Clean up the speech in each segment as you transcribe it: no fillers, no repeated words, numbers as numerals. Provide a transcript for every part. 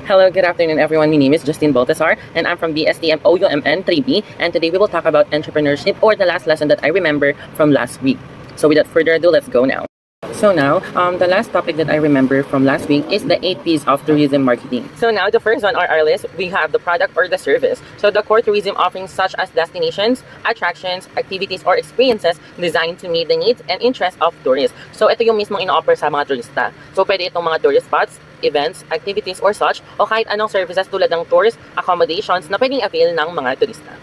Hello, good afternoon everyone. My name is Justine Baltasar and I'm from BSTM OUMN 3B, and today we will talk about entrepreneurship, or the last lesson that I remember from last week. So without further ado, let's go now. So now, the last topic that I remember from last week is the 8 P's of tourism marketing. So now, the first one on our list, we have the product or the service. So the core tourism offerings such as destinations, attractions, activities, or experiences designed to meet the needs and interests of tourists. So ito yung mismong ino-offer sa mga turista. So pwede itong mga tourist spots, events, activities, or such, o kahit anong services tulad ng tours, accommodations na pwedeng avail ng mga turista.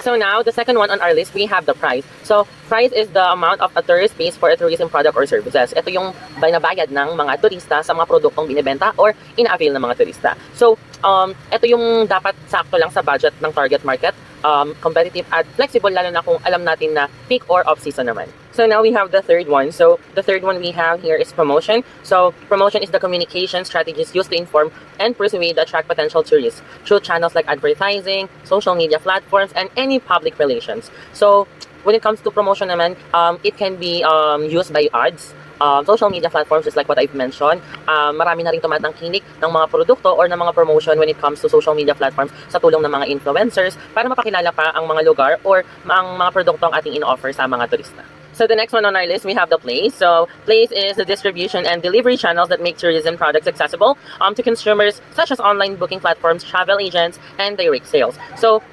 So now, the second one on our list, we have the price. So, price is the amount of a tourist pays for a tourism product or services. Ito yung binabayad ng mga turista sa mga produktong binibenta or ina-avail ng mga turista. So, ito yung dapat sakto lang sa budget ng target market, competitive at flexible, lalo na kung alam natin na peak or off-season naman. So now we have the third one. So the third one we have here is promotion. So promotion is the communication strategies used to inform and persuade to attract potential tourists through channels like advertising, social media platforms, and any public relations. So when it comes to promotion naman, it can be used by ads, social media platforms, just like what I've mentioned. Marami na rin tumatangkilik ng mga produkto or ng mga promotion when it comes to social media platforms sa tulong ng mga influencers para mapakilala pa ang mga lugar or ang mga produktong ating in-offer sa mga turista. So the next one on our list, we have the Place. So Place is the distribution and delivery channels that make tourism products accessible to consumers, such as online booking platforms, travel agents, and direct sales. So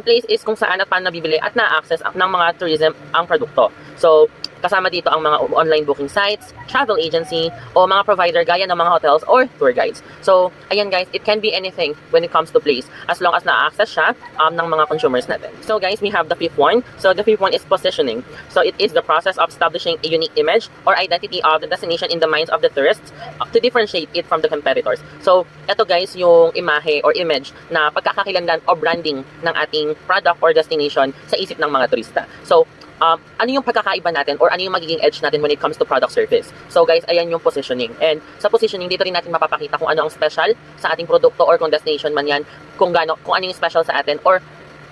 Place is kung saan at paano nabibili at na-access ng mga tourism ang produkto. So kasama dito ang mga online booking sites, travel agency, o mga provider gaya ng mga hotels or tour guides. So, ayan guys, it can be anything when it comes to Place as long as na-access siya ng mga consumers natin. So guys, we have the fifth one. So the fifth one is positioning. So it is the process of establishing a unique image or identity of the destination in the minds of the tourists to differentiate it from the competitors. So, eto guys, yung imahe or image na pagkakakilanlan o branding ng ating product or destination sa isip ng mga turista. So, ano yung pagkakaiba natin or ano yung magiging edge natin when it comes to product service. So guys, ayan yung positioning. And sa positioning, dito rin natin mapapakita kung ano ang special sa ating produkto or kung destination man yan, kung ano yung special sa atin or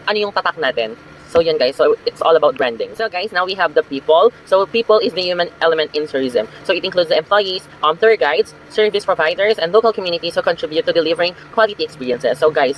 ano yung tatak natin. So yan guys, so it's all about branding. So guys, now we have the people. So people is the human element in tourism. So it includes the employees, tour guides, service providers, and local communities who contribute to delivering quality experiences. So guys,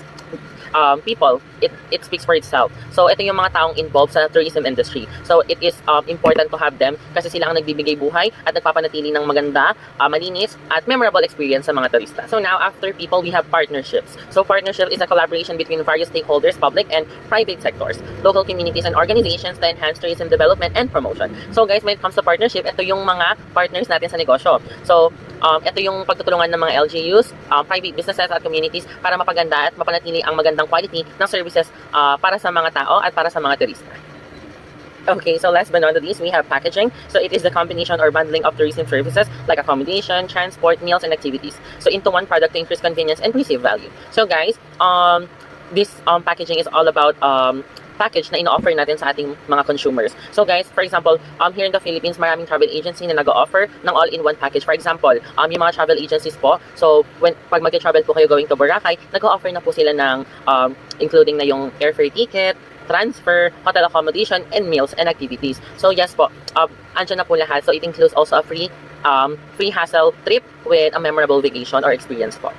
people, it speaks for itself. So ito yung mga taong involved sa tourism industry. So it is important to have them kasi sila ang nagbibigay buhay at nagpapanatili ng maganda, malinis at memorable experience sa mga turista. So now after people, we have partnerships. So partnership is a collaboration between various stakeholders, public and private sectors, local communities and organizations to enhance tourism development and promotion. So guys, when it comes to partnership, ito yung mga partners natin sa negosyo. So ito yung pagtutulungan ng mga LGUs, private businesses at communities para mapaganda at mapanatili ang magandang quality ng services para sa mga tao at para sa mga turista. Okay, so last but not least, we have packaging. So it is the combination or bundling of tourism services like accommodation, transport, meals, and activities. So into one product to increase convenience and perceived value. So guys, this packaging is all about package na ino-offer natin sa ating mga consumers. So guys, for example, here in the Philippines, maraming travel agency na nag-offer ng all-in-one package. For example, yung mga travel agencies po, so pag mag-travel po kayo going to Boracay, nag-offer na po sila ng including na yung airfare ticket, transfer, hotel accommodation, and meals and activities. So yes po, andyan na po lahat. So it includes also a free hassle trip with a memorable vacation or experience po.